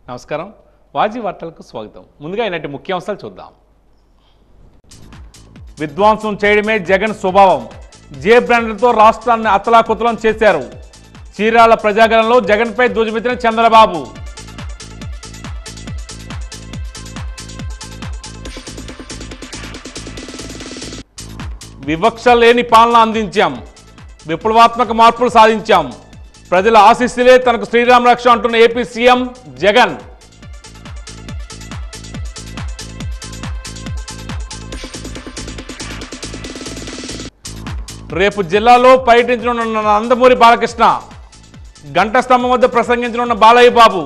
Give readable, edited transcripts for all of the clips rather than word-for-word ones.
నమస్కారం వాజీ వార్తలకు స్వాగతం. ముందుగా ఇలాంటి ముఖ్యాంశాలు చూద్దాం. విధ్వంసం చేయడమే జగన్ స్వభావం. జే బ్రాండ్లతో రాష్ట్రాన్ని అతలాకుతలం చేశారు. చీరాల ప్రజాగణంలో జగన్పై ధ్వజమెత్తిన చంద్రబాబు. వివక్ష లేని పాలన అందించాం. విప్లవాత్మక మార్పులు సాధించాం. ప్రజల ఆశీస్సులే తనకు శ్రీరామ రక్ష అంటున్న ఏపీ సీఎం జగన్. రేపు జిల్లాలో పర్యటించనున్న నందమూరి బాలకృష్ణ. గంట స్తంభం వద్ద ప్రసంగించనున్న బాలయ్య బాబు.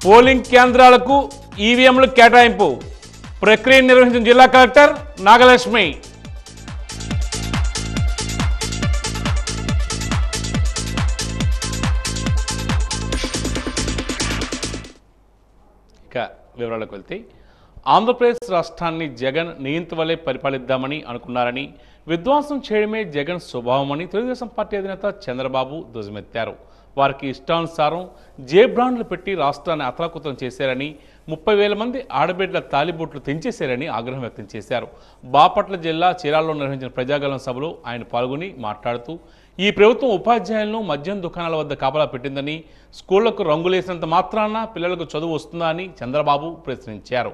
పోలింగ్ కేంద్రాలకు ఈవీఎంలు కేటాయింపు. ప్రక్రియను నిర్వహించిన జిల్లా కలెక్టర్ నాగలక్ష్మి. ఇక వివరాలకు వెళ్తే, ఆంధ్రప్రదేశ్ రాష్ట్రాన్ని జగన్ నియంత వలె పరిపాలిద్దామని అనుకున్నారని, విధ్వంసం చేయడమే జగన్ స్వభావమని తెలుగుదేశం పార్టీ అధినేత చంద్రబాబు ధ్వజమెత్తారు. వారికి ఇష్టానుసారం జే బ్రాండ్లు పెట్టి రాష్ట్రాన్ని అతలాకుతలం చేశారని, 30,000 మంది ఆడబిడ్డల తాలిబొట్లు తెంచేశారని ఆగ్రహం వ్యక్తం చేశారు. బాపట్ల జిల్లా చీరాలలో నిర్వహించిన ప్రజాగళం సభలో ఆయన పాల్గొని మాట్లాడుతూ, ఈ ప్రభుత్వం ఉపాధ్యాయులను మద్యం దుకాణాల వద్ద కాపలా పెట్టిందని, స్కూళ్లకు రంగులేసినంత మాత్రాన పిల్లలకు చదువు వస్తుందా అని చంద్రబాబు ప్రశ్నించారు.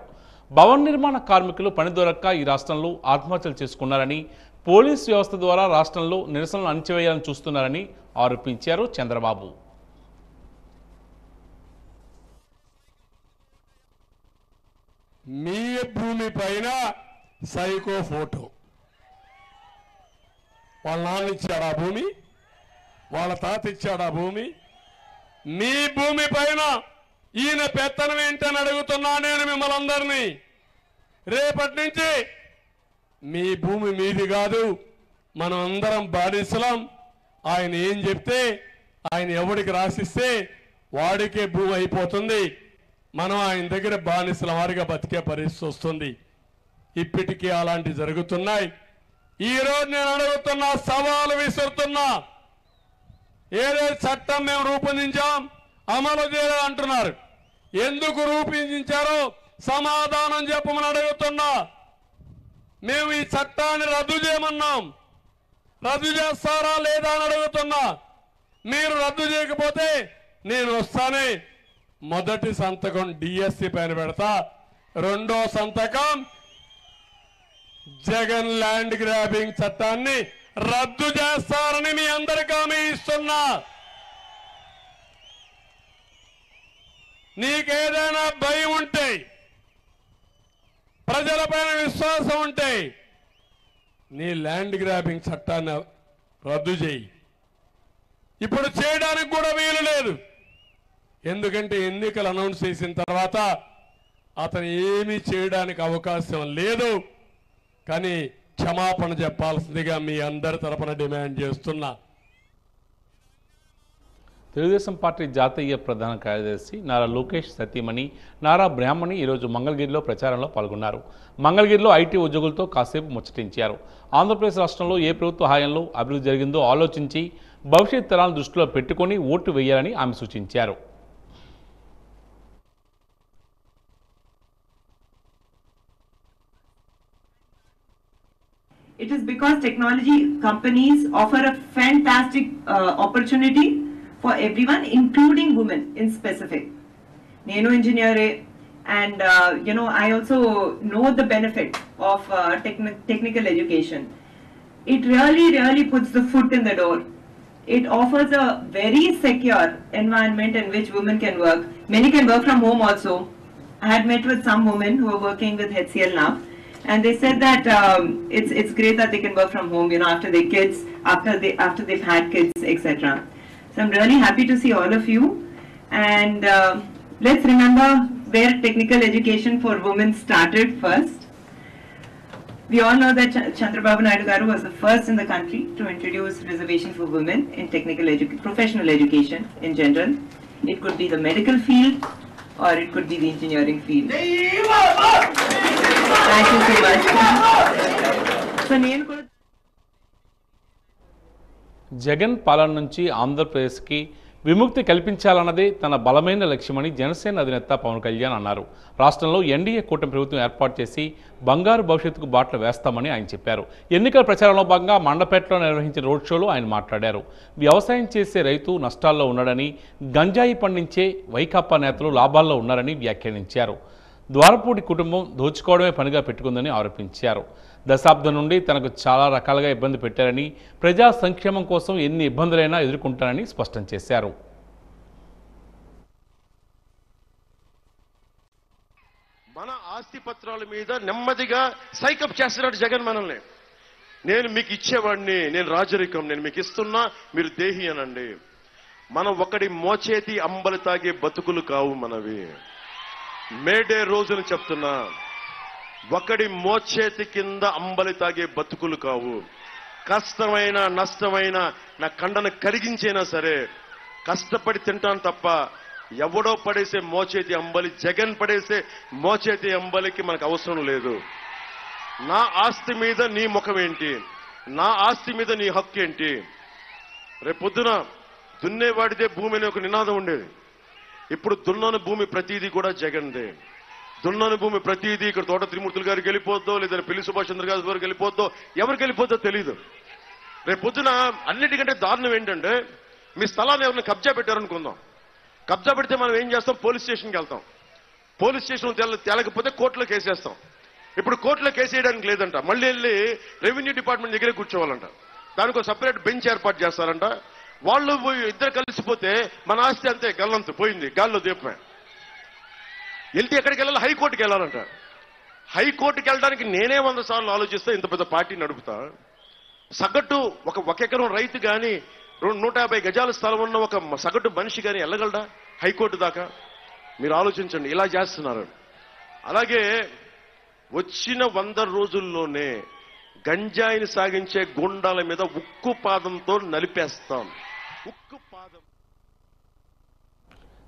భవన నిర్మాణ కార్మికులు పని దొరక్క ఈ రాష్ట్రంలో ఆత్మహత్యలు చేసుకున్నారని, పోలీసు వ్యవస్థ ద్వారా రాష్ట్రంలో నిరసనలు అణచివేయాలని చూస్తున్నారని ఆరోపించారు చంద్రబాబు. మీ భూమి పైన సైకో ఫోటో. వాళ్ళ నాన్న ఇచ్చాడు ఆ భూమి, వాళ్ళ తాత ఇచ్చాడు ఆ భూమి. మీ భూమి పైన ఈయన పెత్తనం ఏంటని అడుగుతున్నా నేను మిమ్మల్ని అందరినీ. రేపటి నుంచి మీ భూమి మీది కాదు, మనం అందరం బానిసలం. ఆయన ఏం చెప్తే, ఆయన ఎవడికి రాసిస్తే వాడికే భూమి అయిపోతుంది. మనం ఆయన దగ్గర బానిసల వారిగా బతికే పరిస్థితి వస్తుంది. ఇప్పటికీ అలాంటి జరుగుతున్నాయి. ఈరోజు నేను అడుగుతున్నా, సవాలు విసురుతున్నా. ఏదైతే చట్టం మేము రూపొందించాం అమలు చేయాలి అంటున్నారు. ఎందుకు రూపొందించారో సమాధానం చెప్పమని అడుగుతున్నా. మేము ఈ చట్టాన్ని రద్దు చేయమన్నాం, రద్దు చేస్తారా లేదా అని అడుగుతున్నా. మీరు రద్దు చేయకపోతే నేను వస్తానే మొదటి సంతకం డిఎస్సి పైన పెడతా, రెండో సంతకం జగన్ ల్యాండ్ గ్రాబింగ్ చట్టాన్ని రద్దు చేస్తారని మీ అందరికీ హామీ ఇస్తున్నా. నీకేదైనా భయం ఉంటే, ప్రజలపైన విశ్వాసం ఉంటే నీ ల్యాండ్ గ్రాబింగ్ చట్టాన్ని రద్దు చేయి. ఇప్పుడు చేయడానికి కూడా వీలు లేదు. ఎందుకంటే ఎన్నికలు అనౌన్స్ చేసిన తర్వాత అతను ఏమీ చేయడానికి అవకాశం లేదు. కానీ క్షమాపణ చెప్పాల్సిందిగా మీ అందరి తరపున డిమాండ్ చేస్తున్నా. తెలుగుదేశం పార్టీ జాతీయ ప్రధాన కార్యదర్శి నారా లోకేష్ సతీమణి నారా బ్రాహ్మణి ఈరోజు మంగళగిరిలో ప్రచారంలో పాల్గొన్నారు. మంగళగిరిలో ఐటీ ఉద్యోగులతో కాసేపు ముచ్చటించారు. ఆంధ్రప్రదేశ్ రాష్ట్రంలో ఏ ప్రభుత్వ హయాంలో అభివృద్ధి జరిగిందో ఆలోచించి భవిష్యత్ తరాలను దృష్టిలో పెట్టుకుని ఓటు వేయాలని ఆమె సూచించారు. It is because technology companies offer a fantastic opportunity for everyone, including women in specific. Nano engineering, and I also know the benefit of technical education. It really puts the foot in the door. It offers a very secure environment in which women can work. Many can work from home also. I had met with some women who are working with HCL now, and they said that it's great that they can work from home, after their kids, after they've had kids, etc. So I'm really happy to see all of you, and let's remember where technical education for women started first. We all know that Chandrababu Naidu Garu was the first in the country to introduce reservation for women in professional education in general. It could be the medical field, or it could be the engineering field. Thank you so much. So నేను కూడా జగన్ పాలన నుంచి ఆంధ్రప్రదేశ్కి విముక్తి కల్పించాలన్నదే తన బలమైన లక్ష్యమని జనసేన అధినేత పవన్ కళ్యాణ్ అన్నారు. రాష్ట్రంలో ఎన్డీఏ కూటమి ప్రభుత్వం ఏర్పాటు చేసి బంగారు భవిష్యత్తుకు బాటలు వేస్తామని ఆయన చెప్పారు. ఎన్నికల ప్రచారంలో భాగంగా మండపేటలో నిర్వహించిన రోడ్ షోలో ఆయన మాట్లాడారు. వ్యవసాయం చేసే రైతు నష్టాల్లో ఉన్నాడని, గంజాయి పండించే వైకాపా నేతలు లాభాల్లో ఉన్నారని వ్యాఖ్యానించారు. ద్వారపూడి కుటుంబం దోచుకోవడమే పనిగా పెట్టుకుందని ఆరోపించారు. దశాబ్దం నుండి తనకు చాలా రకాలుగా ఇబ్బంది పెట్టారని, ప్రజా సంక్షేమం కోసం ఎన్ని ఇబ్బందులైనా ఎదుర్కొంటారని స్పష్టం చేశారు. మన ఆస్తి పత్రాల మీద నెమ్మదిగా సైకప్ చేస్తున్నాడు జగన్ మనల్ని. నేను మీకు ఇచ్చేవాడిని, నేను రాజరికం, నేను మీకు ఇస్తున్నా, మీరు దేహి అనండి. మనం ఒకటి మోచేతి అంబలి తాగే బతుకులు కావు మనవి. మేడే రోజున చెప్తున్నా, ఒకడి మోచేతి కింద అంబలి తాగే బతుకులు కావు. కష్టమైన నష్టమైన నా కండను కరిగించైనా సరే కష్టపడి తింటాను తప్ప ఎవడో పడేసే మోచేతి అంబలి, జగన్ పడేసే మోచేతి అంబలికి మనకు అవసరం లేదు. నా ఆస్తి మీద నీ ముఖం ఏంటి, నా ఆస్తి మీద నీ హక్కు ఏంటి? రేపొద్దున దున్నేవాడిదే భూమి అనే ఒక నినాదం ఉండేది. ఇప్పుడు దున్నని భూమి ప్రతిదీ కూడా జగన్దే. దున్నని భూమి ప్రతిదీ ఇక్కడ తోట త్రిమూర్తులు గారికి వెళ్ళిపోద్దో, లేదా పిల్లి సుభాష్ చంద్ర గారి గారికి వెళ్ళిపోద్దో, ఎవరికి వెళ్ళిపోద్దో తెలియదు. రేపు పొద్దున అన్నిటికంటే దారుణం ఏంటంటే, మీ స్థలాన్ని ఎవరిని కబ్జా పెట్టారనుకుందాం. కబ్జా పెడితే మనం ఏం చేస్తాం? పోలీస్ స్టేషన్కి వెళ్తాం. పోలీస్ స్టేషన్ తేలకపోతే కోర్టులో కేసేస్తాం. ఇప్పుడు కోర్టులో కేసేయడానికి లేదంట, మళ్ళీ వెళ్ళి రెవెన్యూ డిపార్ట్మెంట్ దగ్గరే కూర్చోవాలంట. దానికి ఒక సపరేట్ బెంచ్ ఏర్పాటు చేస్తారంట. వాళ్ళు ఇద్దరు కలిసిపోతే మన ఆస్తి అంతే గల్లంతు పోయింది, గాల్లో దీపమే. వెళ్తే ఎక్కడికి వెళ్ళాలి? హైకోర్టుకి వెళ్ళాలంట. హైకోర్టుకి వెళ్ళడానికి నేనే 100 సార్లు ఆలోచిస్తా, ఇంత పెద్ద పార్టీ నడుపుతా. సగటు ఒక ఎకరం రైతు కానీ 150 గజాల స్థలం ఉన్న ఒక సగటు మనిషి కానీ వెళ్ళగలడా హైకోర్టు దాకా? మీరు ఆలోచించండి, ఇలా చేస్తున్నారు. అలాగే వచ్చిన 100 రోజుల్లోనే గంజాయిని సాగించే గుండాల మీద ఉక్కు పాదంతో నలిపేస్తాం. ఉక్కు పాదం.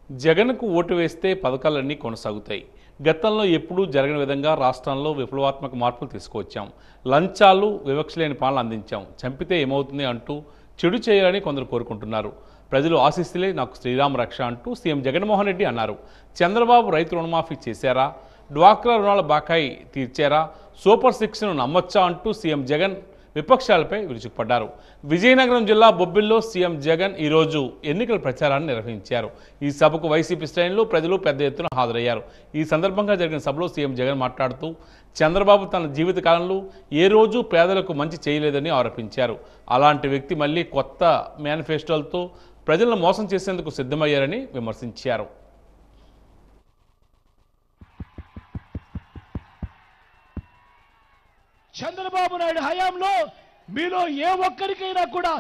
జగన్కు ఓటు వేస్తే పథకాలన్నీ కొనసాగుతాయి. గతంలో ఎప్పుడూ జరగని విధంగా రాష్ట్రంలో విప్లవాత్మక మార్పులు తీసుకువచ్చాం. లంచాలు, వివక్ష లేని పాలన అందించాం. చంపితే ఏమవుతుంది అంటూ చెడు చేయాలని కొందరు కోరుకుంటున్నారు. ప్రజలు ఆశీస్సులే నాకు శ్రీరామ రక్ష అంటూ సీఎం జగన్మోహన్ రెడ్డి అన్నారు. చంద్రబాబు రైతు రుణమాఫీ చేశారా? డ్వాక్రా రుణాల బాకాయి తీర్చారా? సూపర్ 6ను నమ్మొచ్చా అంటూ సీఎం జగన్ విపక్షాలపై విరుచుకుపడ్డారు. విజయనగరం జిల్లా బొబ్బిల్లో సీఎం జగన్ ఈరోజు ఎన్నికల ప్రచారాన్ని నిర్వహించారు. ఈ సభకు వైసీపీ శ్రేణులు, ప్రజలు పెద్ద ఎత్తున హాజరయ్యారు. ఈ సందర్భంగా జరిగిన సభలో సీఎం జగన్ మాట్లాడుతూ చంద్రబాబు తన జీవిత కాలంలో ఏ రోజు పేదలకు మంచి చేయలేదని ఆరోపించారు. అలాంటి వ్యక్తి మళ్ళీ కొత్త మేనిఫెస్టోలతో ప్రజలను మోసం చేసేందుకు సిద్ధమయ్యారని విమర్శించారు. చంద్రబాబు నాయుడు హయాంలో మీలో ఏ ఒక్కరికైనా కూడా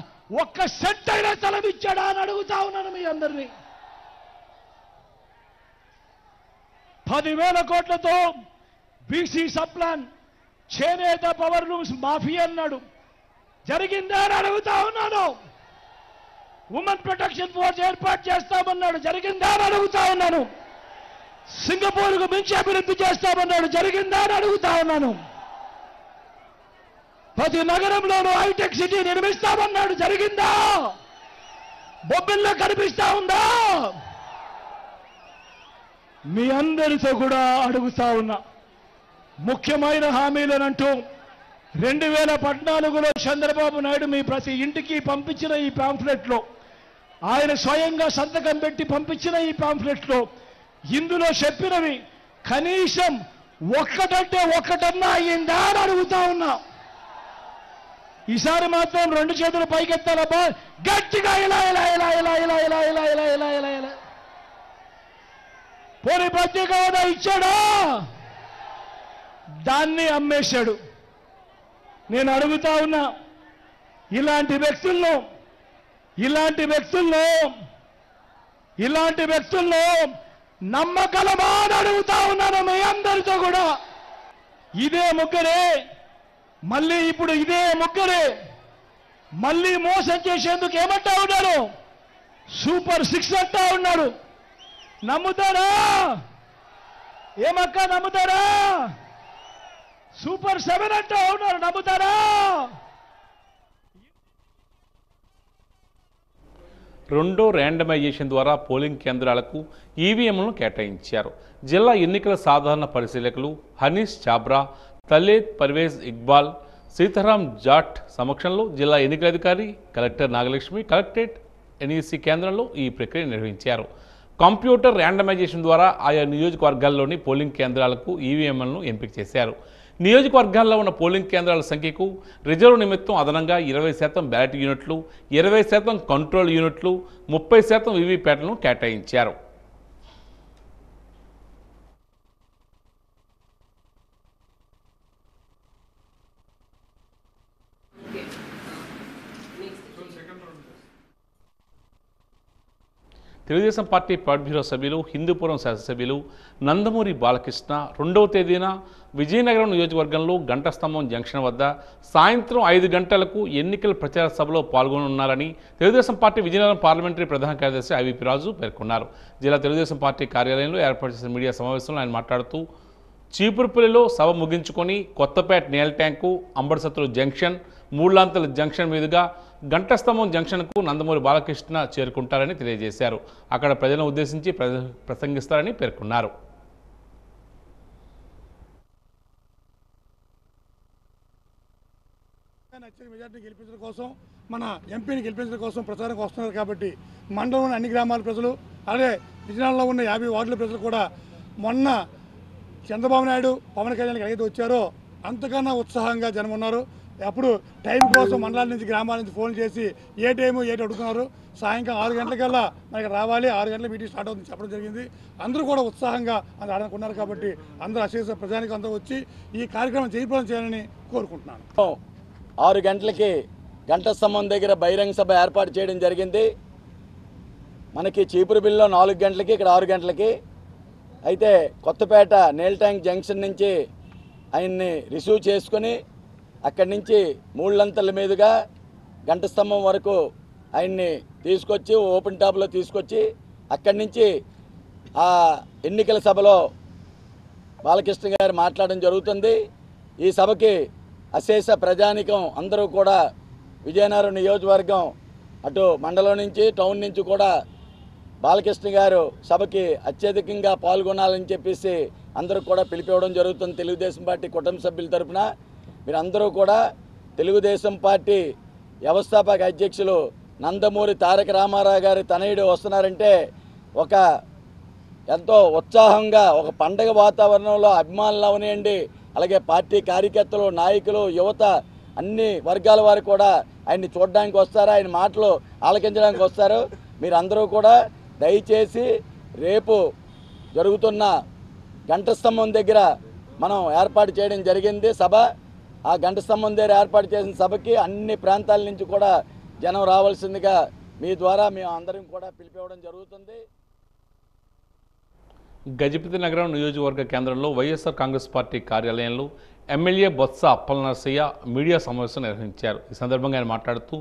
ఒక్క సెంట్ అయినా స్థలం ఇచ్చాడా అని అడుగుతా ఉన్నాను మీ అందరినీ. 10,000 కోట్లతో బీసీ సప్లాన్, చేనేత పవర్ లూమ్స్ మాఫీ అన్నాడు, జరిగిందా అని అడుగుతా ఉన్నాను. ఉమెన్ ప్రొటెక్షన్ ఫోర్స్ ఏర్పాటు చేస్తామన్నాడు, జరిగిందా అని అడుగుతా ఉన్నాను. సింగపూర్కు మించి అభివృద్ధి చేస్తామన్నాడు, జరిగిందా అని అడుగుతా ఉన్నాను. ప్రతి నగరంలోనూ హైటెక్ సిటీ నిర్మిస్తామన్నాడు, జరిగిందా? బొబ్బిల్లో కనిపిస్తా ఉందా? మీ అందరితో కూడా అడుగుతా ఉన్నా, ముఖ్యమైన హామీలనంటూ 2014లో చంద్రబాబు నాయుడు మీ ప్రతి ఇంటికి పంపించిన ఈ పాంఫ్లెట్లో, ఆయన స్వయంగా సంతకం పెట్టి పంపించిన ఈ పాంఫ్లెట్లో ఇందులో చెప్పినవి కనీసం ఒక్కటంటే ఒక్కటన్నా అయ్యిందా అని అడుగుతా ఉన్నా. ఈసారి మాత్రం 2 చేతులు పైకెత్తాలబ్బా, గట్టిగా ఇలా ఇలా ఇలా ఇలా ఇలా ఇలా ఇలా ఇలా ఇలా ఇలా ఇలా. పోనీ ప్రత్యేక హోదా ఇచ్చాడా? దాన్ని అమ్మేశాడు. నేను అడుగుతా ఉన్నా, ఇలాంటి వ్యక్తుల్లో నమ్మకలమా అని అడుగుతా ఉన్నాను మీ అందరితో కూడా. ఇదే ముగ్గురే, మళ్ళీ ఇప్పుడు ఇదే ముగ్గురే మళ్ళీ మోసం చేసేందుకు ఏమంటా ఉన్నారు? సూపర్ 6 అంటా ఉన్నాడు. నమ్ముతారా? ఏమక్క నమ్ముతారా? సూపర్ 7 అంటూ ఉన్నారు, నమ్ముతారా? రెండో ర్యాండమైజేషన్ ద్వారా పోలింగ్ కేంద్రాలకు ఈవీఎంలను కేటాయించారు. జిల్లా ఎన్నికల సాధారణ పరిశీలకులు హనీష్ చాబ్రా, తలేద్ పర్వేజ్ ఇక్బాల్, సీతారాం జాట్ సమక్షంలో జిల్లా ఎన్నికల అధికారి కలెక్టర్ నాగలక్ష్మి కలెక్టరేట్ ఎన్ఈసీ కేంద్రంలో ఈ ప్రక్రియ నిర్వహించారు. కంప్యూటర్ ర్యాండమైజేషన్ ద్వారా ఆయా నియోజకవర్గాల్లోని పోలింగ్ కేంద్రాలకు ఈవీఎంలను ఎంపిక చేశారు. నియోజకవర్గాల్లో ఉన్న పోలింగ్ కేంద్రాల సంఖ్యకు రిజర్వ్ నిమిత్తం అదనంగా 20% బ్యాలెట్ యూనిట్లు, 20% కంట్రోల్ యూనిట్లు, 30% వీవీప్యాట్లను కేటాయించారు. తెలుగుదేశం పార్టీ పాలిట్ బ్యూరో సభ్యులు, హిందూపురం శాసనసభ్యులు నందమూరి బాలకృష్ణ 2వ తేదీన విజయనగరం నియోజకవర్గంలో గంటస్తంభం జంక్షన్ వద్ద సాయంత్రం 5 గంటలకు ఎన్నికల ప్రచార సభలో పాల్గొనున్నారని తెలుగుదేశం పార్టీ విజయనగరం పార్లమెంటరీ ప్రధాన కార్యదర్శి ఐవీపీ రాజు పేర్కొన్నారు. జిల్లా తెలుగుదేశం పార్టీ కార్యాలయంలో ఏర్పాటు చేసిన మీడియా సమావేశంలో ఆయన మాట్లాడుతూ చీపురుపల్లిలో సభ ముగించుకొని కొత్తపేట నేల ట్యాంకు, అంబర్సత్తులు జంక్షన్, మూడులాంతల జంక్షన్ మీదుగా గంటస్తంభం జంక్షన్కు నందమూరి బాలకృష్ణ చేరుకుంటారని తెలియజేశారు. అక్కడ ప్రజలను ఉద్దేశించి ప్రసంగిస్తారని పేర్కొన్నారు. మెజార్టీ గెలిపించడం కోసం, మన ఎంపీని గెలిపించడం కోసం ప్రచారంకి వస్తున్నారు కాబట్టి మండలంలోని అన్ని గ్రామాల ప్రజలు, అలాగే విజయనగరంలో ఉన్న 50 వార్డుల ప్రజలు కూడా మొన్న చంద్రబాబు నాయుడు పవన్ కళ్యాణ్కి ఎలాగైతే వచ్చారో అంతకన్నా ఉత్సాహంగా జనం ఉన్నారు. అప్పుడు టైం కోసం మండలాల నుంచి గ్రామాల నుంచి ఫోన్ చేసి ఏ టైము ఏంటి అడుగుతున్నారు. సాయంకాలం 6 గంటలకల్లా మనకి రావాలి, 6 గంటల మీటింగ్ స్టార్ట్ అవుతుంది చెప్పడం జరిగింది. అందరూ కూడా ఉత్సాహంగా అందరూ ఆడుకున్నారు కాబట్టి అందరూ అశేష ప్రజానికి అందరూ వచ్చి ఈ కార్యక్రమం జయప్రదం చేయాలని కోరుకుంటున్నాను. 6 గంటలకి గంటస్తంభం దగ్గర బహిరంగ సభ ఏర్పాటు చేయడం జరిగింది. మనకి చీపురుపల్లిలో 4 గంటలకి, ఇక్కడ 6 గంటలకి. అయితే కొత్తపేట నేల్ ట్యాంక్ జంక్షన్ నుంచి ఆయన్ని రిసీవ్ చేసుకొని అక్కడి నుంచి మూడులంతల మీదుగా గంటస్తంభం వరకు ఆయన్ని తీసుకొచ్చి ఓపెన్ టాప్లో తీసుకొచ్చి అక్కడి నుంచి ఆ ఎన్నికల సభలో బాలకృష్ణ గారు మాట్లాడడం జరుగుతుంది. ఈ సభకి అశేష ప్రజానికం అందరూ కూడా విజయనగరం నియోజకవర్గం అటు మండలం నుంచి టౌన్ నుంచి కూడా బాలకృష్ణ గారు సభకి అత్యధికంగా పాల్గొనాలని చెప్పేసి అందరూ కూడా పిలిపివ్వడం జరుగుతుంది. తెలుగుదేశం పార్టీ కుటుంబ సభ్యుల తరఫున మీరందరూ కూడా తెలుగుదేశం పార్టీ వ్యవస్థాపక అధ్యక్షులు నందమూరి తారక రామారావు గారి తనయుడు వస్తున్నారంటే ఒక ఎంతో ఉత్సాహంగా ఒక పండగ వాతావరణంలో అభిమానులు అవనియండి, అలాగే పార్టీ కార్యకర్తలు, నాయకులు, యువత అన్ని వర్గాల వారు కూడా ఆయన్ని చూడడానికి వస్తారు, ఆయన మాటలు ఆలకించడానికి వస్తారు. మీరందరూ కూడా దయచేసి రేపు జరుగుతున్న గంటస్తంభం దగ్గర మనం ఏర్పాటు చేయడం జరిగింది సభ. ఆ గంటస్తంభం దగ్గర ఏర్పాటు చేసిన సభకి అన్ని ప్రాంతాల నుంచి కూడా జనం రావాల్సిందిగా మీ ద్వారా మేము అందరం కూడా పిలిపివ్వడం జరుగుతుంది. గజపతి నగరం నియోజకవర్గ కేంద్రంలో వైఎస్ఆర్ కాంగ్రెస్ పార్టీ కార్యాలయంలో ఎమ్మెల్యే బొత్స అప్పలనరసయ్య మీడియా సమావేశం నిర్వహించారు. ఈ సందర్భంగా ఆయన మాట్లాడుతూ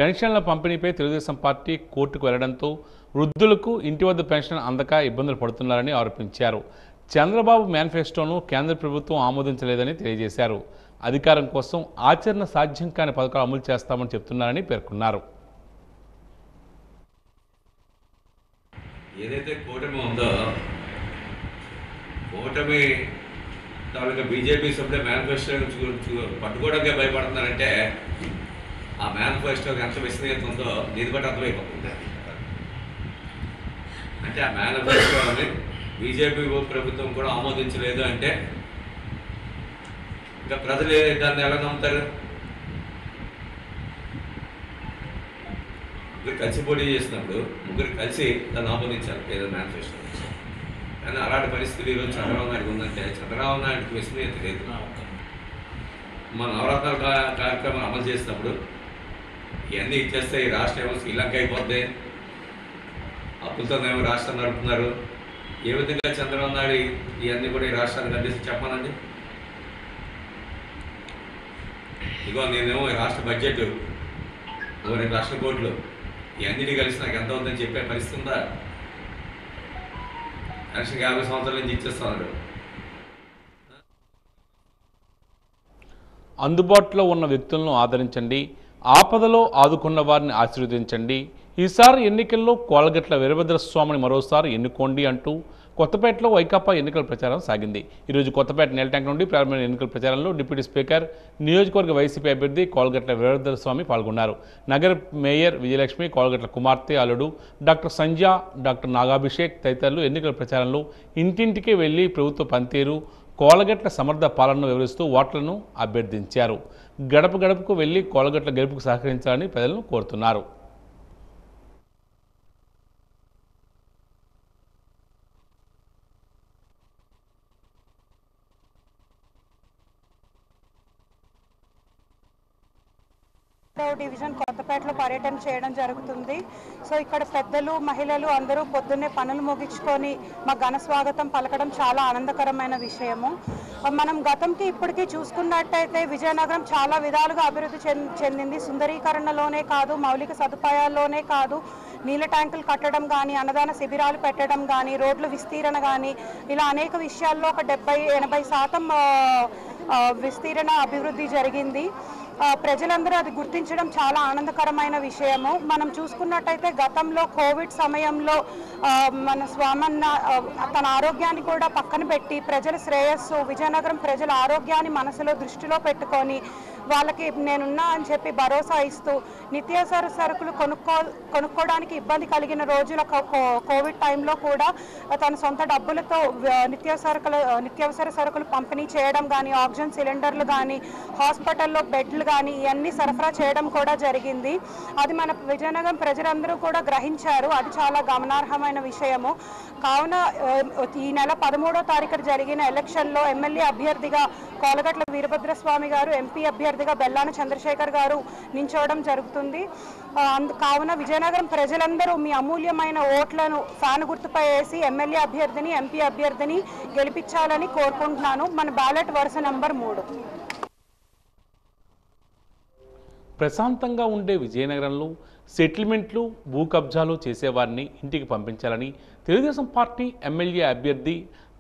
పెన్షన్ల పంపిణీపై తెలుగుదేశం పార్టీ కోర్టుకు వెళ్లడంతో వృద్ధులకు ఇంటి వద్ద పెన్షన్ అందక ఇబ్బందులు పడుతున్నారని ఆరోపించారు. చంద్రబాబు మేనిఫెస్టోను కేంద్ర ప్రభుత్వం ఆమోదించలేదని తెలియజేశారు. అధికారం కోసం ఆచరణ సాధ్యం కాని పథకాలు అమలు చేస్తామని చెప్తున్నారని పేర్కొన్నారు. ఏదైతే కూటమి ఉందో కూటమి తాలూకా బీజేపీ సభ్యులు మేనిఫెస్టో పట్టుకోవడానికి భయపడుతున్నారంటే ఆ మేనిఫెస్టోకి ఎంత విశ్వనీయత ఉందో దీని బట్టి అర్థమైపోతుంది. అంటే ఆ మేనిఫెస్టోని బీజేపీ ప్రభుత్వం కూడా ఆమోదించలేదు అంటే ఇంకా ప్రజలు దాన్ని ఎలా నమ్ముతారు? ముగ్గురు కలిసి పోటీ చేసినప్పుడు ముగ్గురు కలిసి దాన్ని ఆమోదించాలి ఏదో మేనిఫెస్టో. కానీ అలాంటి పరిస్థితులు ఈరోజు చంద్రబాబు నాయుడు ఉందంటే చంద్రబాబు నాయుడుకి విశ్వనీయత లేదు. మన నవరత్నాల కార్యక్రమాలు అమలు చేసినప్పుడు ఇవన్నీ ఇచ్చేస్తే ఈ రాష్ట్రం ఏమో శ్రీలంక అయిపోద్ది, అప్పులతోనేమో రాష్ట్రం నడుపుతున్నారు. ఏ విధంగా చంద్రబాబు నాయుడు ఇవన్నీ కూడా ఈ రాష్ట్రానికి అందిస్తే చెప్పానండి. ఇగో నేనేమో ఈ రాష్ట్ర బడ్జెట్ 2 లక్షల కోట్లు ఇవన్నీ కలిసి నాకు ఎంత ఉందని చెప్పే పరిస్థితి ఉందా? కనీసం 50 సంవత్సరాల నుంచి ఇచ్చేస్తున్నాడు. అందుబాటులో ఉన్న వ్యక్తులను ఆదరించండి, ఆపదలో ఆదుకున్న వారిని ఆశీర్వదించండి, ఈసారి ఎన్నికల్లో కోలగట్ల వీరభద్రస్వామిని మరోసారి ఎన్నుకోండి అంటూ కొత్తపేటలో వైకాపా ఎన్నికల ప్రచారం సాగింది. ఈరోజు కొత్తపేట నెల ట్యాంక్ నుండి ప్రారంభమైన ఎన్నికల ప్రచారంలో డిప్యూటీ స్పీకర్, నియోజకవర్గ వైసీపీ అభ్యర్థి కోలగట్ల వీరభద్రస్వామి పాల్గొన్నారు. నగర మేయర్ విజయలక్ష్మి, కోలగట్ల కుమార్తె అల్లుడు డాక్టర్ సంధ్య, డాక్టర్ నాగాభిషేక్ తదితరులు ఎన్నికల ప్రచారంలో ఇంటింటికి వెళ్లి ప్రభుత్వ పనితీరు, కోలగట్ల సమర్థ పాలనను వివరిస్తూ ఓట్లను అభ్యర్థించారు. గడప గడపకు వెళ్లి కోలగట్ల గెలుపుకు సహకరించాలని ప్రజలను కోరుతున్నారు. డివిజన్ కొత్తపేటలో పర్యటన చేయడం జరుగుతుంది. సో ఇక్కడ పెద్దలు, మహిళలు అందరూ పొద్దున్నే పనులు ముగించుకొని మా ఘన స్వాగతం పలకడం చాలా ఆనందకరమైన విషయము. మనం గతంకి ఇప్పటికీ చూసుకున్నట్టయితే విజయనగరం చాలా విధాలుగా అభివృద్ధి చెందింది. సుందరీకరణలోనే కాదు, మౌలిక సదుపాయాల్లోనే కాదు, నీళ్ళ ట్యాంకులు కట్టడం కానీ, అన్నదాన శిబిరాలు పెట్టడం కానీ, రోడ్ల విస్తీరణ కానీ, ఇలా అనేక విషయాల్లో ఒక 70-80% విస్తీరణ అభివృద్ధి జరిగింది. ప్రజలందరూ అది గుర్తించడం చాలా ఆనందకరమైన విషయము. మనం చూసుకున్నట్టయితే గతంలో కోవిడ్ సమయంలో మన స్వామన్న తన ఆరోగ్యాన్ని కూడా పక్కన పెట్టి ప్రజల శ్రేయస్సు, విజయనగరం ప్రజల ఆరోగ్యాన్ని మనసులో దృష్టిలో పెట్టుకొని వాళ్ళకి నేనున్నా అని చెప్పి భరోసా ఇస్తూ నిత్యావసర సరుకులు కొనుక్కోవడానికి ఇబ్బంది కలిగిన రోజుల కోవిడ్ టైంలో కూడా తన సొంత డబ్బులతో నిత్యావసర సరుకులు పంపిణీ చేయడం కానీ, ఆక్సిజన్ సిలిండర్లు కానీ, హాస్పిటల్లో బెడ్లు కానీ ఇవన్నీ సరఫరా చేయడం కూడా జరిగింది. అది మన విజయనగరం ప్రజలందరూ కూడా గ్రహించారు. అది చాలా గమనార్హమైన విషయము. కావున ఈ నెల 13వ తారీఖున జరిగిన ఎలక్షన్లో ఎమ్మెల్యే అభ్యర్థిగా కోలగట్ల వీరభద్రస్వామి గారు, ఎంపీ అభ్యర్థిగా బెల్లాన చంద్రశేఖర్ గారు నించోవడం జరుగుతుంది. కావున విజయనగరం ప్రజలందరూ మీ అమూల్యమైన ఓట్లను ఫ్యాన్ గుర్తుపై వేసి ఎమ్మెల్యే అభ్యర్థిని, ఎంపీ అభ్యర్థిని గెలిపించాలని కోరుకుంటున్నాను. మన బ్యాలెట్ వరుస నంబర్ 3. ప్రశాంతంగా ఉండే విజయనగరంలో సెటిల్మెంట్లు, భూ కబ్జాలు చేసేవారిని ఇంటికి పంపించాలని తెలుగుదేశం పార్టీ ఎమ్మెల్యే అభ్యర్థి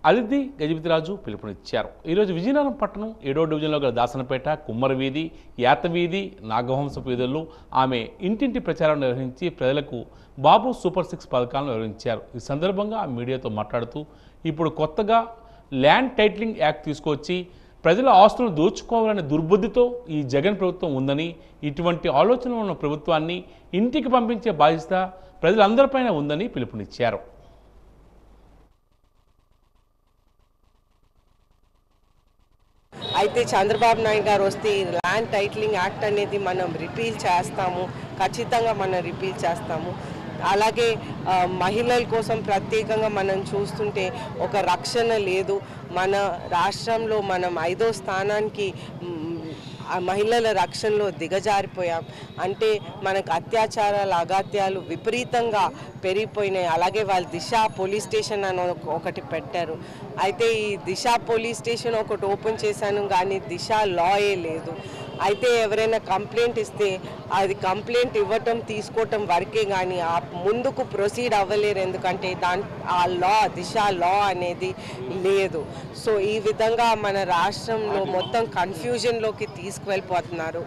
అదితి గజపతిరాజు పిలుపునిచ్చారు. ఈరోజు విజయనగరం పట్టణం 7వ డివిజన్లో గల దాసనపేట, కుమ్మర వీధి, యాత వీధి, నాగవంశపు వీధుల్లో ఆమె ఇంటింటి ప్రచారం నిర్వహించి ప్రజలకు బాబు సూపర్ 6 పథకాలను వివరించారు. ఈ సందర్భంగా మీడియాతో మాట్లాడుతూ ఇప్పుడు కొత్తగా ల్యాండ్ టైటిలింగ్ యాక్ట్ తీసుకొచ్చి ప్రజల ఆస్తులను దోచుకోవాలనే దుర్బుద్ధితో ఈ జగన్ ప్రభుత్వం ఉందని, ఇటువంటి ఆలోచనలు ఉన్న ప్రభుత్వాన్ని ఇంటికి పంపించే బాధ్యత ప్రజలందరిపైన ఉందని పిలుపునిచ్చారు. అయితే చంద్రబాబు నాయుడు గారు వస్తే ల్యాండ్ టైటిలింగ్ యాక్ట్ అనేది మనం రిపీల్ చేస్తాము, ఖచ్చితంగా మనం రిపీల్ చేస్తాము. అలాగే మహిళల కోసం ప్రత్యేకంగా మనం చూస్తుంటే ఒక రక్షణ లేదు. మన రాష్ట్రంలో మనం 5వ స్థానానికి మహిళల రక్షణలో దిగజారిపోయాం. అంటే మనకు అత్యాచారాలు, అగాత్యాలు విపరీతంగా పెరిగిపోయినాయి. అలాగే వాళ్ళు దిశ పోలీస్ స్టేషన్ అని ఒకటి పెట్టారు. అయితే ఈ దిశ పోలీస్ స్టేషన్ ఒకటి ఓపెన్ చేశాను కానీ దిశ లాయే లేదు. అయితే ఎవరైనా కంప్లైంట్ ఇస్తే అది కంప్లైంట్ ఇవ్వటం, తీసుకోవటం వరకే కానీ ఆ ముందుకు ప్రొసీడ్ అవ్వలేరు. ఎందుకంటే ఆ లా, దిశ లా అనేది లేదు. సో ఈ విధంగా మన రాష్ట్రంలో మొత్తం కన్ఫ్యూజన్లోకి తీసుకువెళ్ళిపోతున్నారు.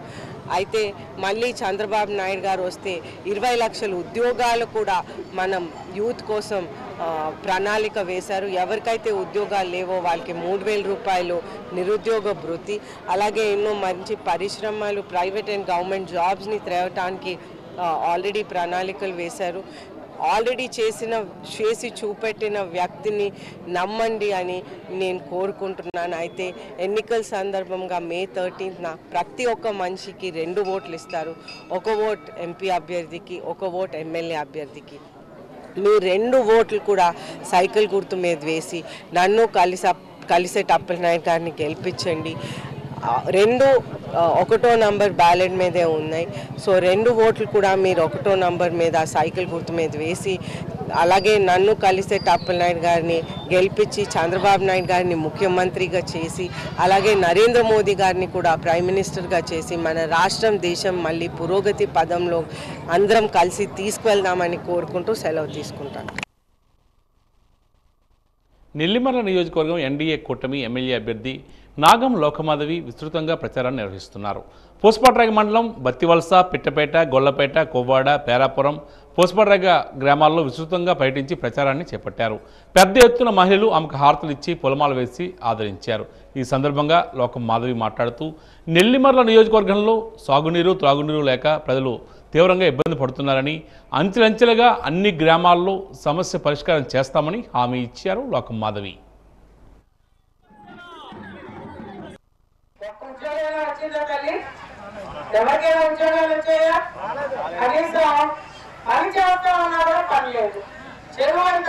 అయితే మళ్ళీ చంద్రబాబు నాయుడు గారు వస్తే 20 లక్షల ఉద్యోగాలు కూడా మనం యూత్ కోసం ప్రణాళిక వేశారు. ఎవరికైతే ఉద్యోగాలు లేవో వాళ్ళకి 3,000 రూపాయలు నిరుద్యోగ భృతి, అలాగే ఎన్నో మంచి పరిశ్రమలు, ప్రైవేట్ అండ్ గవర్నమెంట్ జాబ్స్ని తేవటానికి ఆల్రెడీ ప్రణాళికలు వేశారు. ఆల్రెడీ చేసి చూపెట్టిన వ్యక్తిని నమ్మండి అని నేను కోరుకుంటున్నాను. అయితే ఎన్నికల సందర్భంగా May 13న ప్రతి ఒక్క మనిషికి 2 ఓట్లు ఇస్తారు. 1 ఓట్ ఎంపీ అభ్యర్థికి, 1 ఓట్ ఎమ్మెల్యే అభ్యర్థికి. మీ 2 ఓట్లు కూడా సైకిల్ గుర్తు మీద వేసి నన్ను కలిసే అప్పలనాయుడు గారిని గెలిపించండి. 1వ నంబర్ బ్యాలెట్ మీదే ఉన్నాయి. సో 2 ఓట్లు కూడా మీరు 1వ నంబర్ మీద సైకిల్ గుర్తు మీద వేసి, అలాగే నన్ను కలిసే అప్పలనాయుడు గారిని గెలిపించి చంద్రబాబు నాయుడు గారిని ముఖ్యమంత్రిగా చేసి, అలాగే నరేంద్ర మోదీ గారిని కూడా ప్రైమ్ మినిస్టర్గా చేసి మన రాష్ట్రం, దేశం మళ్ళీ పురోగతి పదంలో అందరం కలిసి తీసుకువెళ్దామని కోరుకుంటూ సెలవు తీసుకుంటాను. నెల్లిమర్ల నియోజకవర్గం ఎన్డీఏ కూటమి ఎమ్మెల్యే అభ్యర్థి నాగం లోకమాధవి విస్తృతంగా ప్రచారాన్ని నిర్వహిస్తున్నారు. పూసపాట్రాగ మండలం బత్తివలస, పిట్టపేట, గొల్లపేట, కొవ్వాడ, పేరాపురం, పూసపాట్రాగ గ్రామాల్లో విస్తృతంగా పర్యటించి ప్రచారాన్ని చేపట్టారు. పెద్ద ఎత్తున మహిళలు ఆమెకు హారతులు ఇచ్చి పొలమాలు వేసి ఆదరించారు. ఈ సందర్భంగా లోకం మాధవి మాట్లాడుతూ నెల్లిమర్ల నియోజకవర్గంలో సాగునీరు, త్రాగునీరు లేక ప్రజలు తీవ్రంగా ఇబ్బంది పడుతున్నారని, అంచెలంచెలుగా అన్ని గ్రామాల్లో సమస్య పరిష్కారం చేస్తామని హామీ ఇచ్చారు లోకం మాధవి. ఎవరికైనా ఉద్యోగాలు వచ్చాయా? కనీసం పని చేస్తా ఉన్నా కూడా పని లేదు. చెరువు పని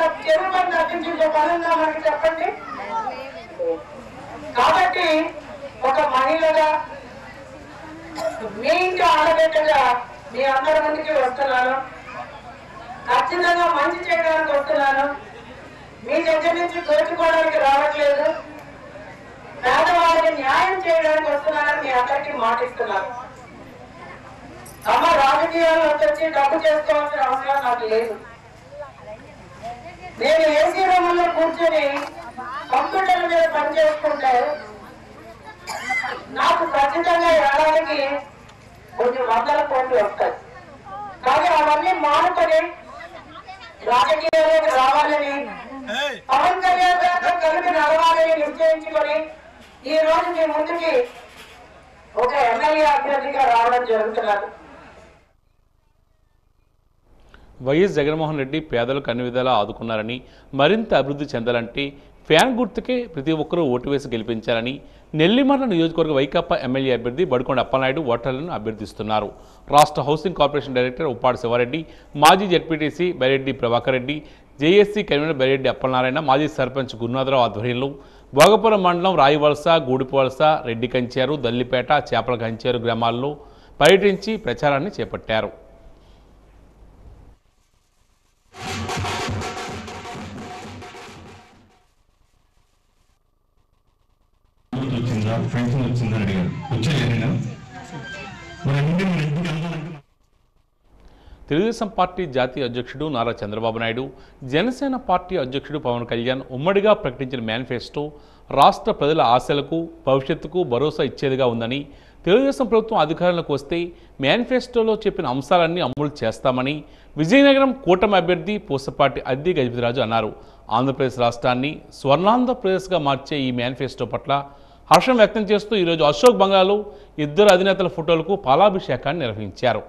తప్పించే పని ఉందా మనకి చెప్పండి. కాబట్టి ఒక మహిళగా మీ ఇంటి ఆడబిడ్డగా మీ అందరి ముందుకి వస్తున్నాను. ఖచ్చితంగా మంచి చేయడానికి వస్తున్నాను. మీ దగ్గర నుంచి దోచుకోవడానికి రావట్లేదు. పేదవాళ్ళకి న్యాయం చేయడానికి వస్తున్నానని మీ అందరికీ మాటిస్తున్నాను. అమ్మ రాజకీయాల్లో వచ్చి డబ్బు చేసుకోవాల్సిన అవసరం నాకు లేదు. నేను ఏసీ రూముల్లో కూర్చొని కంప్యూటర్ మీద పని చేసుకుంటే నాకు ఖచ్చితంగా ఏడాదికి కొన్ని వందల కోట్లు వస్తాయి. కానీ అవన్నీ మానుకొని రాజకీయాల్లోకి రావాలని, పవన్ కళ్యాణ్ గారితో కలిపి నడవాలని నిశ్చయించుకొని ఈ రోజు మీ ముందుకి ఒక ఎమ్మెల్యే అభ్యర్థిగా రావడం జరుగుతున్నది. వైఎస్ జగన్మోహన్ రెడ్డి పేదలకు అన్ని విధాలా ఆదుకున్నారని, మరింత అభివృద్ధి చెందాలంటే ఫ్యాన్ గుర్తుకే ప్రతి ఒక్కరూ ఓటు వేసి గెలిపించాలని నెల్లిమర్ల నియోజకవర్గ వైకాపా ఎమ్మెల్యే అభ్యర్థి బడికొండ అప్పలనాయుడు ఓటర్లను అభ్యర్థిస్తున్నారు. రాష్ట్ర హౌసింగ్ కార్పొరేషన్ డైరెక్టర్ ఉప్పాడి శివారెడ్డి, మాజీ ZPTC Byreddy Prabhakar Reddy, JAC convener Byreddy Appalanarayana, మాజీ సర్పంచ్ గురునాథరావు ఆధ్వర్యంలో భోగపురం మండలం రాయివలస, గూడిపవలస, రెడ్డి కంచేరు, దల్లిపేట, చేపల కంచేరు గ్రామాల్లో పర్యటించి ప్రచారాన్ని చేపట్టారు. తెలుగుదేశం పార్టీ జాతీయ అధ్యక్షుడు నారా చంద్రబాబు నాయుడు, జనసేన పార్టీ అధ్యక్షుడు పవన్ కళ్యాణ్ ఉమ్మడిగా ప్రకటించిన మేనిఫెస్టో రాష్ట్ర ప్రజల ఆశలకు, భవిష్యత్తుకు భరోసా ఇచ్చేదిగా ఉందని, తెలుగుదేశం ప్రభుత్వం అధికారంలోకి వస్తే మేనిఫెస్టోలో చెప్పిన అంశాలన్నీ అమలు చేస్తామని విజయనగరం కూటమి అభ్యర్థి పూసపాటి అద్ది గజపతిరాజు అన్నారు. ఆంధ్రప్రదేశ్ రాష్ట్రాన్ని స్వర్ణాంధ్రప్రదేశ్గా మార్చే ఈ మేనిఫెస్టో పట్ల హర్షం వ్యక్తం చేస్తూ ఈరోజు అశోక్ బంగ్లాలో ఇద్దరు అధినేతల ఫోటోలకు పాలాభిషేకాన్ని నిర్వహించారు.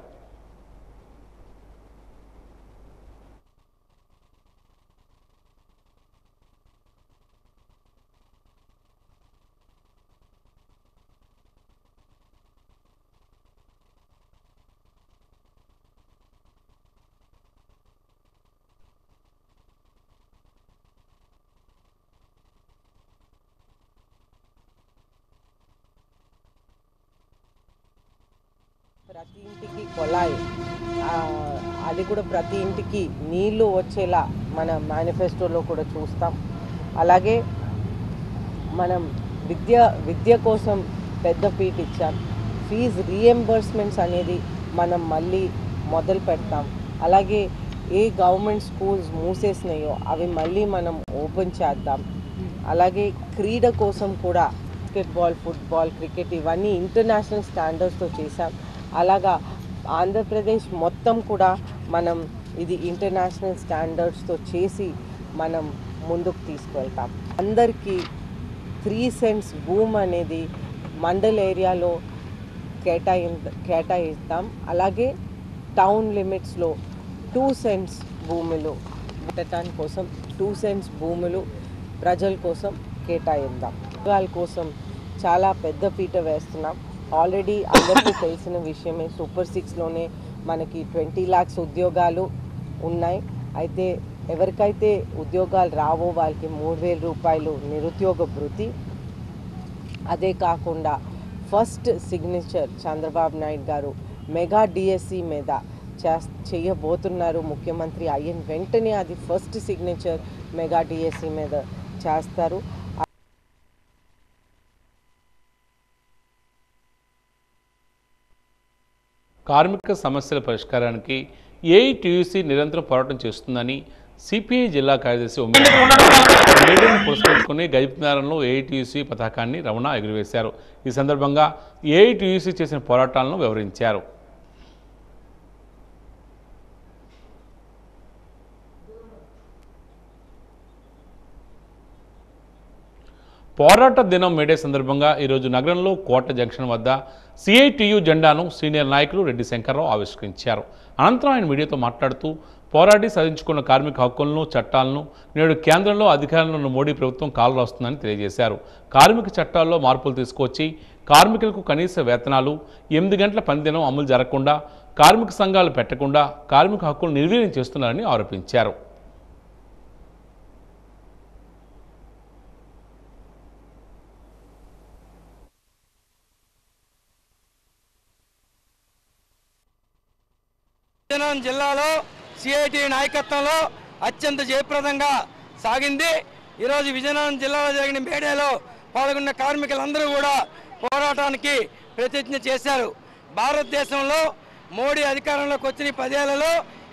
ప్రతి ఇంటికి కొలాయి, అది కూడా ప్రతి ఇంటికి నీళ్లు వచ్చేలా మన మేనిఫెస్టోలో కూడా చూస్తాం. అలాగే మనం విద్య కోసం పెద్ద పీట ఇచ్చాం. ఫీజు రీఎంబర్స్మెంట్స్ అనేది మనం మళ్ళీ మొదలు పెడతాం. అలాగే ఏ గవర్నమెంట్ స్కూల్స్ మూసేసినాయో అవి మళ్ళీ మనం ఓపెన్ చేద్దాం. అలాగే క్రీడ కోసం కూడా బాస్కెట్బాల్, ఫుట్బాల్, క్రికెట్ ఇవన్నీ ఇంటర్నేషనల్ స్టాండర్డ్స్తో చేశాం. అలాగా ఆంధ్రప్రదేశ్ మొత్తం కూడా మనం ఇది ఇంటర్నేషనల్ స్టాండర్డ్స్తో చేసి మనం ముందుకు తీసుకెళ్తాం. అందరికీ 3 సెంట్స్ భూమి అనేది మండల్ ఏరియాలో కేటాయిస్తాం. అలాగే టౌన్ లిమిట్స్లో 2 సెంట్స్ భూములు పెట్టడానికి కోసం 2 సెంట్స్ భూములు ప్రజల కోసం కేటాయిద్దాం. వాళ్ళ కోసం చాలా పెద్ద పీట వేస్తున్నాం. ఆల్రెడీ అందరికీ తెలిసిన విషయమే, సూపర్ 6లోనే మనకి 20 lakhs ఉద్యోగాలు ఉన్నాయి. అయితే ఎవరికైతే ఉద్యోగాలు రావో వాళ్ళకి 3,000 రూపాయలు నిరుద్యోగ భృతి. అదే కాకుండా ఫస్ట్ సిగ్నేచర్ చంద్రబాబు నాయుడు గారు మెగా డిఎస్సి మీద చేయబోతున్నారు. ముఖ్యమంత్రి అయిన వెంటనే అది ఫస్ట్ సిగ్నేచర్ మెగా డిఎస్సి మీద చేస్తారు. కార్మిక సమస్యల పరిష్కారానికి ఏఐటీయూసీ నిరంతరం పోరాటం చేస్తుందని సిపిఐ జిల్లా కార్యదర్శి పురస్కరించుకుని గజపతినగరంలో ఏఐటీయూసీ పతాకాన్ని రమణ ఎగురవేశారు. ఈ సందర్భంగా ఏఐటీయూసీ చేసిన పోరాటాలను వివరించారు. పోరాట దినం మేడే సందర్భంగా ఈరోజు నగరంలో కోట జంక్షన్ వద్ద సిఐటియు జెండాను సీనియర్ నాయకులు రెడ్డి శంకర్రావు ఆవిష్కరించారు. అనంతరం ఆయన మీడియాతో మాట్లాడుతూ పోరాడి సాధించుకున్న కార్మిక హక్కులను చట్టాలను నేడు కేంద్రంలో అధికారంలో ఉన్న మోడీ ప్రభుత్వం కాలరాస్తుందని తెలియజేశారు. కార్మిక చట్టాల్లో మార్పులు తీసుకొచ్చి కార్మికులకు కనీస వేతనాలు 8 గంటల పనిదినం అమలు జరగకుండా కార్మిక సంఘాలు పెట్టకుండా కార్మిక హక్కులు నిర్వీర్యం చేస్తున్నారని ఆరోపించారు. విజయనగరం జిల్లాలో సిఐటి నాయకత్వంలో అత్యంత జయప్రదంగా సాగింది. ఈరోజు విజయనగరం జిల్లాలో జరిగిన మేడేలో పాల్గొన్న కార్మికులందరూ కూడా పోరాటానికి ప్రతిజ్ఞ చేశారు. భారతదేశంలో మోడీ అధికారంలోకి వచ్చిన 10 ఏళ్లలో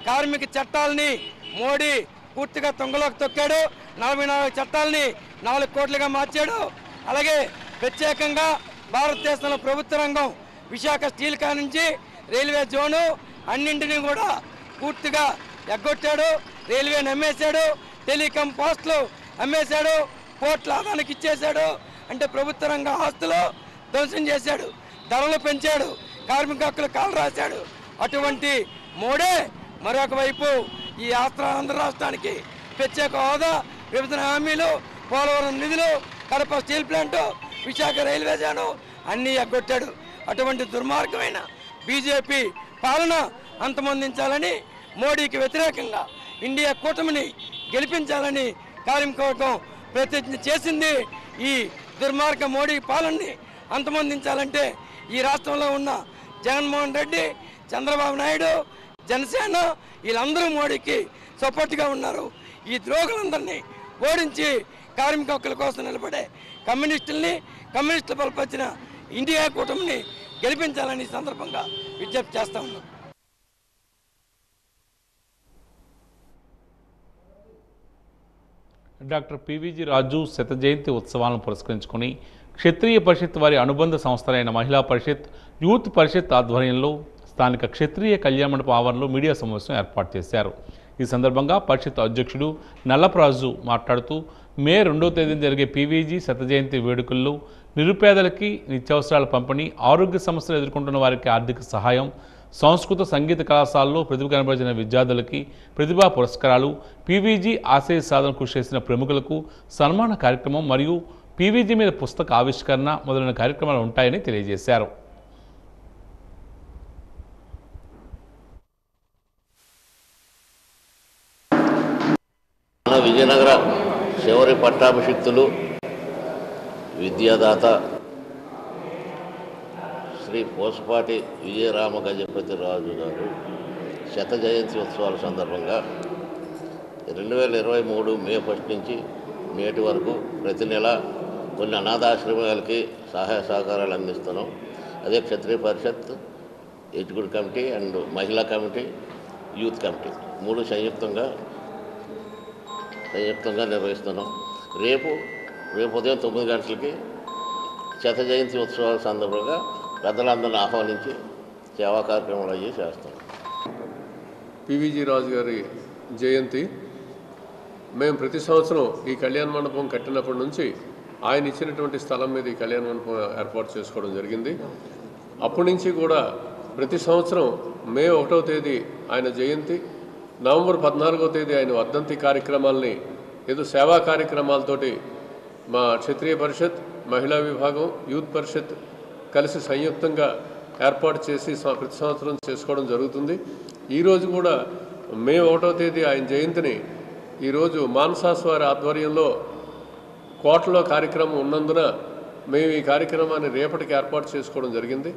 కార్మిక చట్టాలని మోడీ పూర్తిగా తొంగలోకి తొక్కాడు. 44 చట్టాలని 4 కోట్లుగా మార్చాడు. అలాగే ప్రత్యేకంగా భారతదేశంలో ప్రభుత్వ రంగం విశాఖ స్టీల్ నుంచి రైల్వే జోను అన్నింటినీ కూడా పూర్తిగా ఎగ్గొట్టాడు. రైల్వేని అమ్మేశాడు, టెలికాం పోస్టులు అమ్మేశాడు, పోర్టుల ఆదానికి ఇచ్చేశాడు. అంటే ప్రభుత్వ రంగ ఆస్తులు ధ్వంసం చేశాడు, ధరలు పెంచాడు, కార్మిక హక్కులు కాలు రాశాడు. అటువంటి మోడే మరొక వైపు ఈ ఆంధ్ర రాష్ట్రానికి ప్రత్యేక హోదా, విభజన హామీలు, పోలవరం నిధులు, Kadapa steel plant, Visakha railway zone అన్నీ ఎగ్గొట్టాడు. అటువంటి దుర్మార్గమైన బీజేపీ పాలన అంతమొందించాలని, మోడీకి వ్యతిరేకంగా ఇండియా కూటమిని గెలిపించాలని కార్మిక వర్గం ప్రతిజ్ఞ చేసింది. ఈ దుర్మార్గ మోడీ పాలనని అంతమొందించాలంటే ఈ రాష్ట్రంలో ఉన్న జగన్మోహన్ రెడ్డి, చంద్రబాబు నాయుడు, జనసేన వీళ్ళందరూ మోడీకి సపోర్ట్గా ఉన్నారు. ఈ ద్రోగులందరినీ ఓడించి కార్మిక హక్కుల కోసం నిలబడే కమ్యూనిస్టులు బలపరిచిన ఇండియా కూటమిని గెలిపించాలని సందర్భంగా విజ్ఞప్తి చేస్తా ఉన్నాం. డాక్టర్ పివిజి రాజు శత జయంతి ఉత్సవాలను పురస్కరించుకుని క్షత్రియ పరిషత్ వారి అనుబంధ సంస్థలైన మహిళా పరిషత్, యూత్ పరిషత్ ఆధ్వర్యంలో స్థానిక క్షత్రియ కళ్యాణ మండప ఆవరణలో మీడియా సమావేశం ఏర్పాటు చేశారు. ఈ సందర్భంగా పరిషత్ అధ్యక్షుడు నల్లపరాజు మాట్లాడుతూ మే 2వ తేదీన జరిగే పివిజి శత జయంతి వేడుకల్లో నిరుపేదలకి నిత్యావసరాల పంపిణీ, ఆరోగ్య సమస్యలు ఎదుర్కొంటున్న వారికి ఆర్థిక సహాయం, సంస్కృత సంగీత కళాశాలలో ప్రతిభ కనబరిచిన విద్యార్థులకి ప్రతిభా పురస్కారాలు, పివిజి ఆశయ సాధన కృషి చేసిన ప్రముఖులకు సన్మాన కార్యక్రమం మరియు పివిజి మీద పుస్తక ఆవిష్కరణ మొదలైన కార్యక్రమాలు ఉంటాయని తెలియజేశారు. విజయనగర చివరి పట్టాభిషిక్తులు, విద్యాదాత శ్రీ పోసపాటి విజయరామ గజపతి రాజు గారు శత జయంతి ఉత్సవాల సందర్భంగా 2023 మే 1 నుంచి నేటి వరకు ప్రతి నెల కొన్ని అనాథాశ్రమాలకి సహాయ సహకారాలు అందిస్తున్నాం. అదే క్షత్రియ పరిషత్, ఎడ్యుకేట్ కమిటీ అండ్ మహిళా కమిటీ, యూత్ కమిటీ 3 సంయుక్తంగా నిర్వహిస్తున్నాం. రేపు ఉదయం 9 గంటలకి శత జయంతి ఉత్సవాల సందర్భంగా పెద్దలందరినీ ఆహ్వానించి సేవా కార్యక్రమాలు అయ్యి చేస్తాం. పివిజి రాజు గారి జయంతి మేము ప్రతి సంవత్సరం ఈ కళ్యాణ మండపం కట్టినప్పటి నుంచి ఆయన ఇచ్చినటువంటి స్థలం మీద ఈ కళ్యాణ మండపం ఏర్పాటు చేసుకోవడం జరిగింది. అప్పటి నుంచి కూడా ప్రతి సంవత్సరం మే 1వ తేదీ ఆయన జయంతి, నవంబర్ 14వ తేదీ ఆయన వర్ధంతి కార్యక్రమాలని ఏదో సేవా కార్యక్రమాలతోటి మా క్షత్రియ పరిషత్, మహిళా విభాగం, యూత్ పరిషత్ కలిసి సంయుక్తంగా ఏర్పాటు చేసి ప్రతి సంవత్సరం చేసుకోవడం జరుగుతుంది. ఈరోజు కూడా మే 1వ తేదీ ఆయన జయంతిని ఈరోజు మానసాస్ వారి ఆధ్వర్యంలో కోటలో కార్యక్రమం ఉన్నందున మేము ఈ కార్యక్రమాన్ని రేపటికి ఏర్పాటు చేసుకోవడం జరిగింది.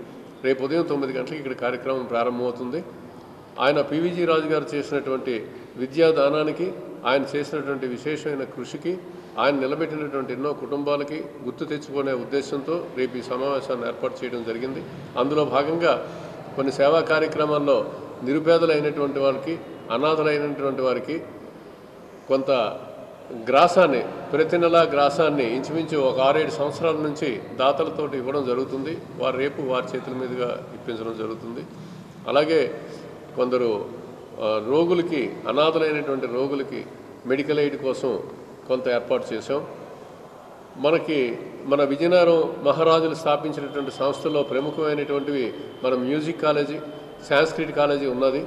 రేపు ఉదయం 9 గంటలకు ఇక్కడ కార్యక్రమం ప్రారంభమవుతుంది. ఆయన పివిజి రాజు గారు చేసినటువంటి విద్యాదానానికి, ఆయన చేసినటువంటి విశేషమైన కృషికి, ఆయన నిలబెట్టినటువంటి ఎన్నో కుటుంబాలకి గుర్తు తెచ్చుకునే ఉద్దేశంతో రేపు ఈ సమావేశాన్ని ఏర్పాటు చేయడం జరిగింది. అందులో భాగంగా కొన్ని సేవా కార్యక్రమాల్లో నిరుపేదలైనటువంటి వారికి, అనాథలైనటువంటి వారికి కొంత గ్రాసాన్ని ప్రతి నెల గ్రాసాన్ని ఇంచుమించు ఒక 6-7 సంవత్సరాల నుంచి దాతలతోటి ఇవ్వడం జరుగుతుంది. వారు రేపు వారి చేతుల మీదుగా ఇప్పించడం జరుగుతుంది. అలాగే కొందరు రోగులకి, అనాథలైనటువంటి రోగులకి మెడికల్ ఎయిడ్ కోసం కొంత ఏర్పాటు చేశాం. మన విజయనగరం మహారాజులు స్థాపించినటువంటి సంస్థల్లో ప్రముఖమైనటువంటివి మన మ్యూజిక్ కాలేజీ, సాంస్క్రిట్ కాలేజీ ఉన్నది.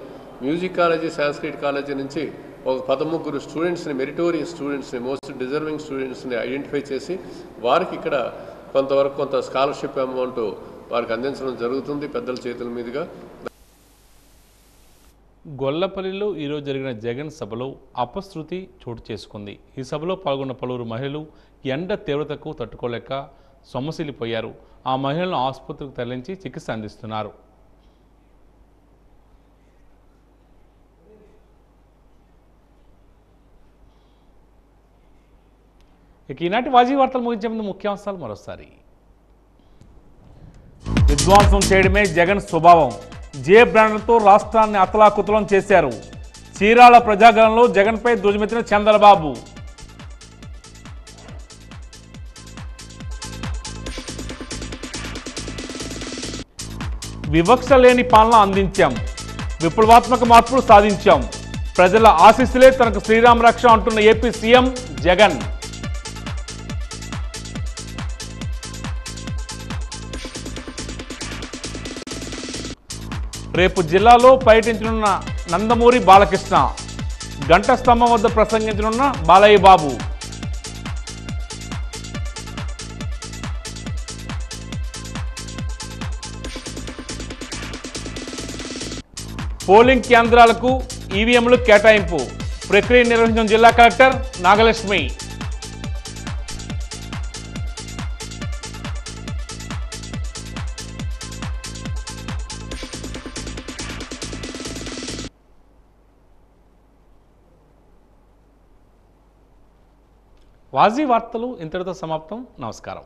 మ్యూజిక్ కాలేజీ, సాంస్క్రిట్ కాలేజీ నుంచి ఒక 13 స్టూడెంట్స్ని, మెరిటోరియస్ స్టూడెంట్స్ని, మోస్ట్ డిజర్వింగ్ స్టూడెంట్స్ని ఐడెంటిఫై చేసి వారికి ఇక్కడ కొంత స్కాలర్షిప్ అమౌంట్ వారికి అందించడం జరుగుతుంది పెద్దల చేతుల మీదుగా. గొల్లపల్లిలో ఈరోజు జరిగిన జగన్ సభలో అపశృతి చోటు చేసుకుంది. ఈ సభలో పాల్గొన్న పలువురు మహిళలు ఎండ తీవ్రతకు తట్టుకోలేక సొమ్మసిల్లిపోయారు. ఆ మహిళలను ఆసుపత్రికి తరలించి చికిత్స అందిస్తున్నారు. ఇక ఈనాటి వాజీ వార్తలు ముగించే ముందు ముఖ్యాంశాలు మరోసారి. విధ్వంసం చేయడమే జగన్ స్వభావం. జే బ్రాండ్లతో రాష్ట్రాన్ని అతలాకుతలం చేశారు. చీరాల ప్రజాగణంలో జగన్పై ధ్వజమెత్తిన చంద్రబాబు. వివక్ష లేని పాలన అందించాం. విప్లవాత్మక మార్పులు సాధించాం. ప్రజల ఆశీస్సులే తనకు శ్రీరామ రక్ష అంటున్న ఏపీ సీఎం జగన్. రేపు జిల్లాలో పర్యటించనున్న నందమూరి బాలకృష్ణ. గంట స్తంభం వద్ద ప్రసంగించనున్న బాలయ్య బాబు. పోలింగ్ కేంద్రాలకు ఈవీఎంలు కేటాయింపు. ప్రక్రియ నిర్వహించిన జిల్లా కలెక్టర్ నాగలక్ష్మి. వాజీ వార్తలు ఇంతటితో సమాప్తం. నమస్కారం.